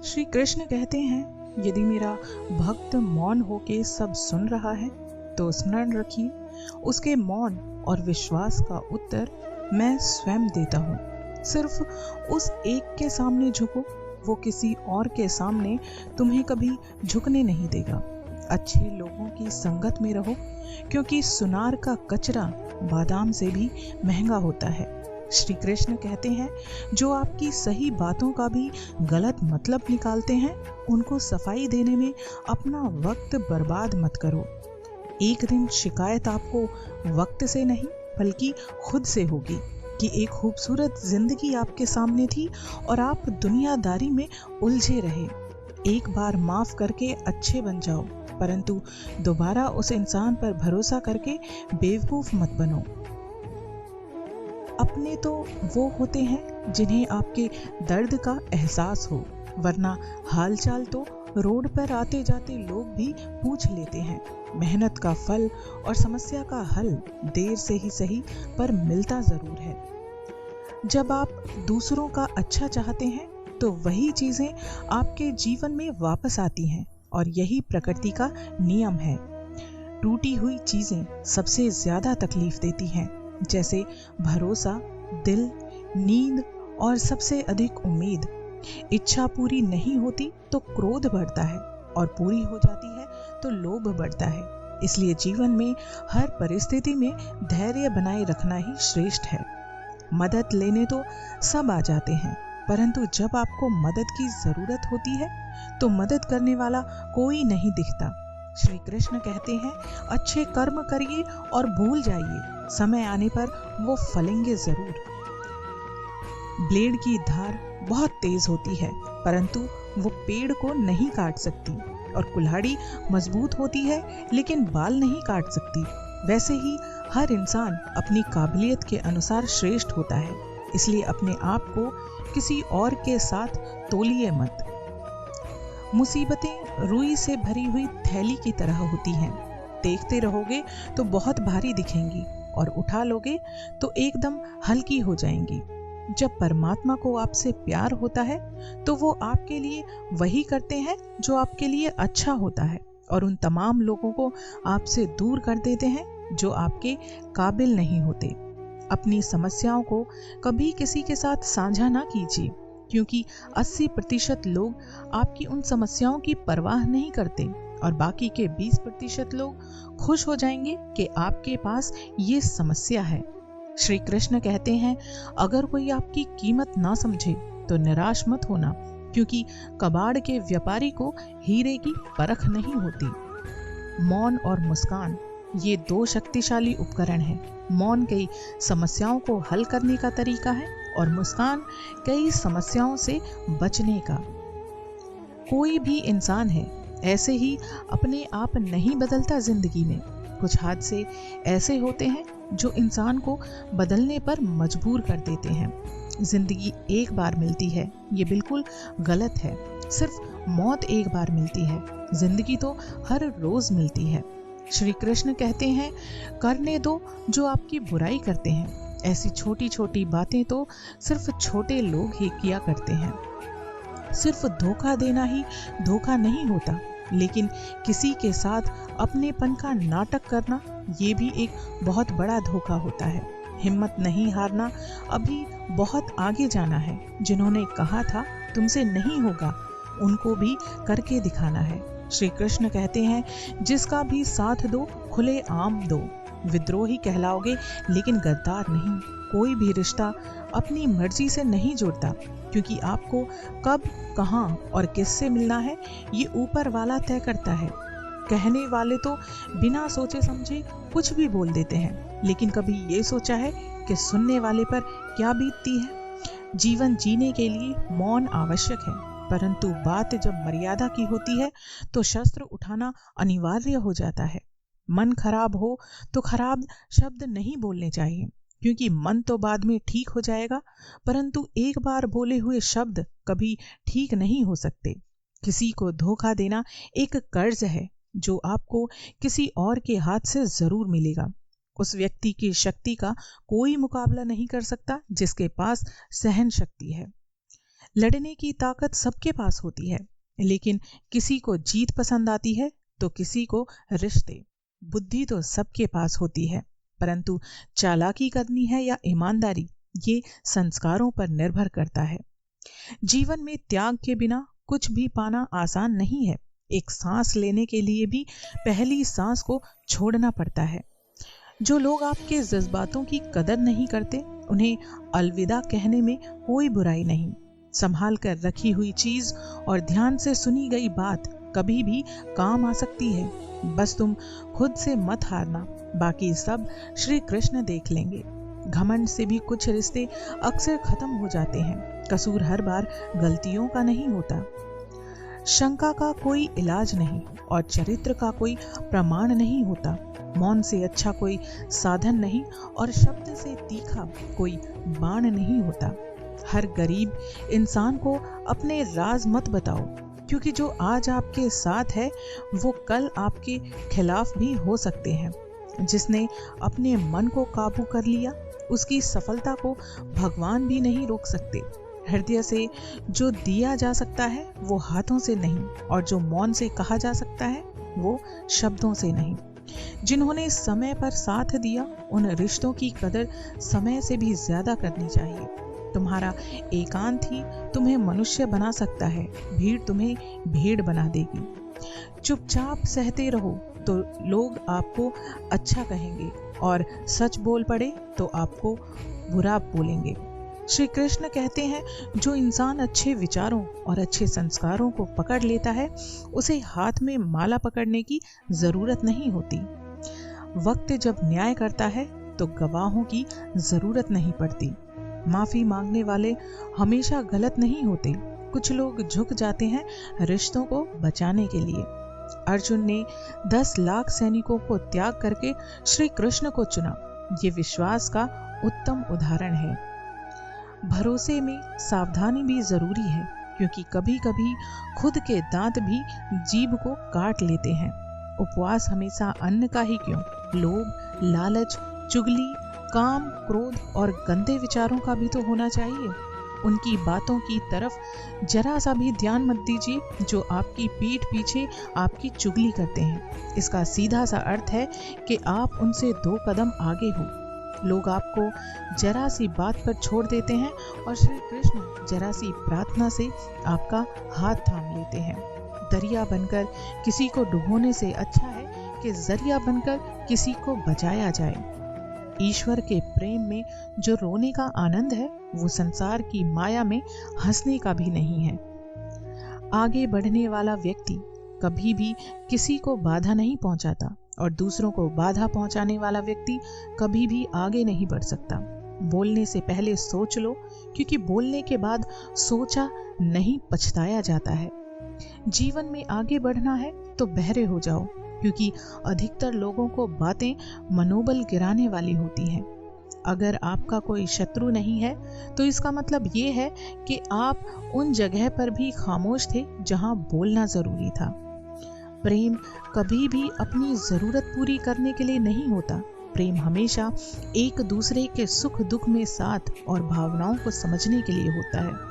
श्री कृष्ण कहते हैं, यदि मेरा भक्त मौन होके सब सुन रहा है तो स्मरण रखिए, उसके मौन और विश्वास का उत्तर मैं स्वयं देता हूँ। सिर्फ उस एक के सामने झुको, वो किसी और के सामने तुम्हें कभी झुकने नहीं देगा। अच्छे लोगों की संगत में रहो, क्योंकि सुनार का कचरा बादाम से भी महंगा होता है। श्री कृष्ण कहते हैं, जो आपकी सही बातों का भी गलत मतलब निकालते हैं, उनको सफाई देने में अपना वक्त बर्बाद मत करो। एक दिन शिकायत आपको वक्त से नहीं बल्कि खुद से होगी कि एक खूबसूरत जिंदगी आपके सामने थी और आप दुनियादारी में उलझे रहे। एक बार माफ करके अच्छे बन जाओ, परंतु दोबारा उस इंसान पर भरोसा करके बेवकूफ मत बनो। अपने तो वो होते हैं जिन्हें आपके दर्द का एहसास हो, वरना हालचाल तो रोड पर आते जाते लोग भी पूछ लेते हैं। मेहनत का फल और समस्या का हल देर से ही सही पर मिलता जरूर है। जब आप दूसरों का अच्छा चाहते हैं तो वही चीजें आपके जीवन में वापस आती हैं, और यही प्रकृति का नियम है। टूटी हुई चीजें सबसे ज्यादा तकलीफ देती हैं, जैसे भरोसा, दिल, नींद और सबसे अधिक उम्मीद। इच्छा पूरी नहीं होती तो क्रोध बढ़ता है, और पूरी हो जाती है तो लोभ बढ़ता है। इसलिए जीवन में हर परिस्थिति में धैर्य बनाए रखना ही श्रेष्ठ है। मदद लेने तो सब आ जाते हैं, परंतु जब आपको मदद की जरूरत होती है तो मदद करने वाला कोई नहीं दिखता। श्री कृष्ण कहते हैं, अच्छे कर्म करिए और भूल जाइए, समय आने पर वो फलेंगे जरूर। ब्लेड की धार बहुत तेज होती है, परंतु वो पेड़ को नहीं काट सकती, और कुल्हाड़ी मजबूत होती है लेकिन बाल नहीं काट सकती। वैसे ही हर इंसान अपनी काबिलियत के अनुसार श्रेष्ठ होता है, इसलिए अपने आप को किसी और के साथ तोलिए मत। मुसीबतें रुई से भरी हुई थैली की तरह होती हैं। देखते रहोगे तो बहुत भारी दिखेंगी, और उठा लोगे तो एकदम हल्की हो जाएंगी। जब परमात्मा को आपसे प्यार होता है तो वो आपके लिए वही करते हैं जो आपके लिए अच्छा होता है, और उन तमाम लोगों को आपसे दूर कर देते हैं जो आपके काबिल नहीं होते। अपनी समस्याओं को कभी किसी के साथ साझा ना कीजिए, क्योंकि 80% लोग आपकी उन समस्याओं की परवाह नहीं करते, और बाकी के 20% लोग खुश हो जाएंगे कि आपके पास ये समस्या है। श्री कृष्ण कहते हैं, अगर कोई आपकी कीमत ना समझे तो निराश मत होना, क्योंकि कबाड़ के व्यापारी को हीरे की परख नहीं होती। मौन और मुस्कान, ये दो शक्तिशाली उपकरण हैं। मौन कई समस्याओं को हल करने का तरीका है, और मुस्कान कई समस्याओं से बचने का। कोई भी इंसान है ऐसे ही अपने आप नहीं बदलता जिंदगी में। कुछ हादसे ऐसे होते हैं जो इंसान को बदलने पर मजबूर कर देते हैं। जिंदगी एक बार मिलती है, ये बिल्कुल गलत है। सिर्फ मौत एक बार मिलती है, जिंदगी तो हर रोज मिलती है। श्री कृष्ण कहते हैं, करने दो जो आपकी बुराई करते हैं। ऐसी छोटी छोटी बातें तो सिर्फ छोटे लोग ही किया करते हैं। सिर्फ धोखा देना ही धोखा नहीं होता, लेकिन किसी के साथ अपनेपन का नाटक करना, ये भी एक बहुत बड़ा धोखा होता है। हिम्मत नहीं हारना, अभी बहुत आगे जाना है। जिन्होंने कहा था तुमसे नहीं होगा, उनको भी करके दिखाना है। श्री कृष्ण कहते हैं, जिसका भी साथ दो खुले आम दो। विद्रोही कहलाओगे लेकिन गद्दार नहीं। कोई भी रिश्ता अपनी मर्जी से नहीं जुड़ता, क्योंकि आपको कब, कहां और किससे मिलना है ये ऊपर वाला तय करता है। कहने वाले तो बिना सोचे समझे कुछ भी बोल देते हैं, लेकिन कभी ये सोचा है कि सुनने वाले पर क्या बीतती है। जीवन जीने के लिए मौन आवश्यक है, परंतु बात जब मर्यादा की होती है तो शस्त्र उठाना अनिवार्य हो जाता है। मन खराब हो तो खराब शब्द नहीं बोलने चाहिए, क्योंकि मन तो बाद में ठीक हो जाएगा, परंतु एक बार बोले हुए शब्द कभी ठीक नहीं हो सकते। किसी को धोखा देना एक कर्ज है जो आपको किसी और के हाथ से जरूर मिलेगा। उस व्यक्ति की शक्ति का कोई मुकाबला नहीं कर सकता जिसके पास सहन शक्ति है। लड़ने की ताकत सबके पास होती है, लेकिन किसी को जीत पसंद आती है तो किसी को रिश्ते। बुद्धि तो सबके पास होती है, परंतु चालाकी करनी है या ईमानदारी, ये संस्कारों पर निर्भर करता है। जीवन में त्याग के बिना कुछ भी पाना आसान नहीं है। एक सांस लेने के लिए भी पहली सांस को छोड़ना पड़ता है। जो लोग आपके जज्बातों की कदर नहीं करते, उन्हें अलविदा कहने में कोई बुराई नहीं। संभाल कर रखी हुई चीज और ध्यान से सुनी गई बात कभी भी काम आ सकती है। बस तुम खुद से मत हारना, बाकी सब श्री कृष्ण देख लेंगे। घमंड से भी कुछ रिश्ते अक्सर खत्म हो जाते हैं। कसूर हर बार गलतियों का नहीं होता। शंका का कोई इलाज नहीं और चरित्र का कोई प्रमाण नहीं होता। मौन से अच्छा कोई साधन नहीं और शब्द से तीखा कोई बाण नहीं होता। हर गरीब इंसान को अपने राज मत बताओ, क्योंकि जो आज आपके साथ है वो कल आपके खिलाफ भी हो सकते हैं। जिसने अपने मन को काबू कर लिया, उसकी सफलता को भगवान भी नहीं रोक सकते। हृदय से जो दिया जा सकता है वो हाथों से नहीं, और जो मौन से कहा जा सकता है वो शब्दों से नहीं। जिन्होंने समय पर साथ दिया, उन रिश्तों की कदर समय से भी ज्यादा करनी चाहिए। तुम्हारा एकांत ही तुम्हें मनुष्य बना सकता है, भीड़ तुम्हें भेड़ बना देगी। चुपचाप सहते रहो तो लोग आपको अच्छा कहेंगे, और सच बोल पड़े तो आपको बुरा बोलेंगे। श्री कृष्ण कहते हैं, जो इंसान अच्छे विचारों और अच्छे संस्कारों को पकड़ लेता है, उसे हाथ में माला पकड़ने की जरूरत नहीं होती। वक्त जब न्याय करता है तो गवाहों की जरूरत नहीं पड़ती। माफी मांगने वाले हमेशा गलत नहीं होते। कुछ लोग झुक जाते हैं रिश्तों को बचाने के लिए। अर्जुन ने 10 लाख सैनिकों को त्याग करके श्री कृष्ण को चुना। ये विश्वास का उत्तम उदाहरण है। भरोसे में सावधानी भी जरूरी है, क्योंकि कभी कभी खुद के दांत भी जीभ को काट लेते हैं। उपवास हमेशा अन्न का ही क्यों, लोभ, लालच, चुगली, काम, क्रोध और गंदे विचारों का भी तो होना चाहिए। उनकी बातों की तरफ जरा सा भी ध्यान मत दीजिए जो आपकी पीठ पीछे आपकी चुगली करते हैं। इसका सीधा सा अर्थ है कि आप उनसे 2 कदम आगे हो। लोग आपको जरा सी बात पर छोड़ देते हैं और श्री कृष्ण जरा सी प्रार्थना से आपका हाथ थाम लेते हैं। दरिया बनकर किसी को डुबोने से अच्छा है कि जरिया बनकर किसी को बचाया जाए। ईश्वर के प्रेम में जो रोने का आनंद है, वो संसार की माया में हंसने का भी नहीं है। आगे बढ़ने वाला व्यक्ति कभी भी किसी को बाधा नहीं पहुंचाता, और दूसरों को बाधा पहुंचाने वाला व्यक्ति कभी भी आगे नहीं बढ़ सकता। बोलने से पहले सोच लो, क्योंकि बोलने के बाद सोचा नहीं पछताया जाता है। जीवन में आगे बढ़ना है तो बहरे हो जाओ, क्योंकि अधिकतर लोगों को बातें मनोबल गिराने वाली होती हैं। अगर आपका कोई शत्रु नहीं है तो इसका मतलब ये है कि आप उन जगह पर भी खामोश थे जहां बोलना जरूरी था। प्रेम कभी भी अपनी जरूरत पूरी करने के लिए नहीं होता। प्रेम हमेशा एक दूसरे के सुख दुख में साथ और भावनाओं को समझने के लिए होता है।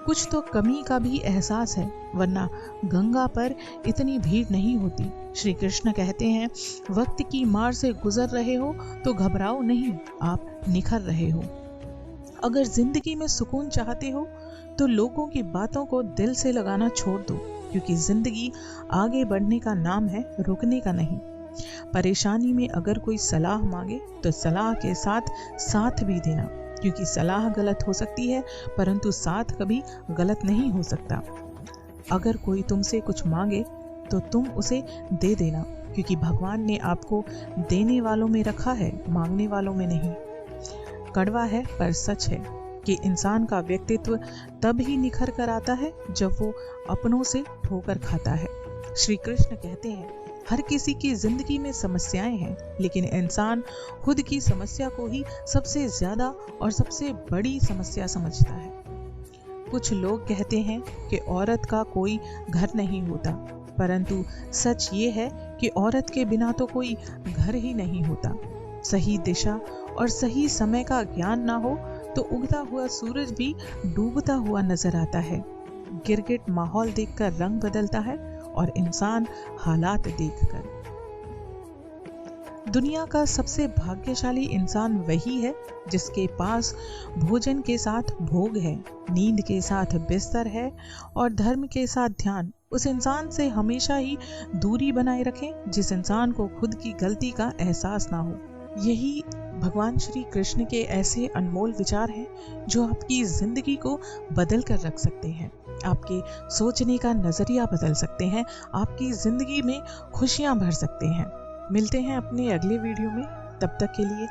कुछ तो कमी का भी एहसास है, वरना गंगा पर इतनी भीड़ नहीं होती। श्री कृष्ण कहते हैं, वक्त की मार से गुजर रहे हो तो घबराओ नहीं, आप निखर रहे हो। अगर जिंदगी में सुकून चाहते हो तो लोगों की बातों को दिल से लगाना छोड़ दो, क्योंकि जिंदगी आगे बढ़ने का नाम है, रुकने का नहीं। परेशानी में अगर कोई सलाह मांगे तो सलाह के साथ साथ भी देना, क्योंकि सलाह गलत हो सकती है परंतु साथ कभी गलत नहीं हो सकता। अगर कोई तुमसे कुछ मांगे तो तुम उसे दे देना, क्योंकि भगवान ने आपको देने वालों में रखा है, मांगने वालों में नहीं। कड़वा है पर सच है कि इंसान का व्यक्तित्व तब ही निखर कर आता है जब वो अपनों से ठोकर खाता है। श्री कृष्ण कहते हैं, हर किसी की जिंदगी में समस्याएं हैं, लेकिन इंसान खुद की समस्या को ही सबसे ज्यादा और सबसे बड़ी समस्या समझता है। कुछ लोग कहते हैं कि औरत का कोई घर नहीं होता, परंतु सच ये है कि औरत के बिना तो कोई घर ही नहीं होता। सही दिशा और सही समय का ज्ञान ना हो तो उगता हुआ सूरज भी डूबता हुआ नजर आता है। गिरगिट माहौल देखकर रंग बदलता है और इंसान हालात देखकर। दुनिया का सबसे भाग्यशाली इंसान वही है जिसके पास भोजन के साथ भोग है, नींद के साथ बिस्तर है और धर्म के साथ ध्यान। उस इंसान से हमेशा ही दूरी बनाए रखें जिस इंसान को खुद की गलती का एहसास ना हो। यही भगवान श्री कृष्ण के ऐसे अनमोल विचार हैं जो आपकी जिंदगी को बदल कर रख सकते हैं, आपके सोचने का नजरिया बदल सकते हैं, आपकी जिंदगी में खुशियां भर सकते हैं। मिलते हैं अपने अगले वीडियो में, तब तक के लिए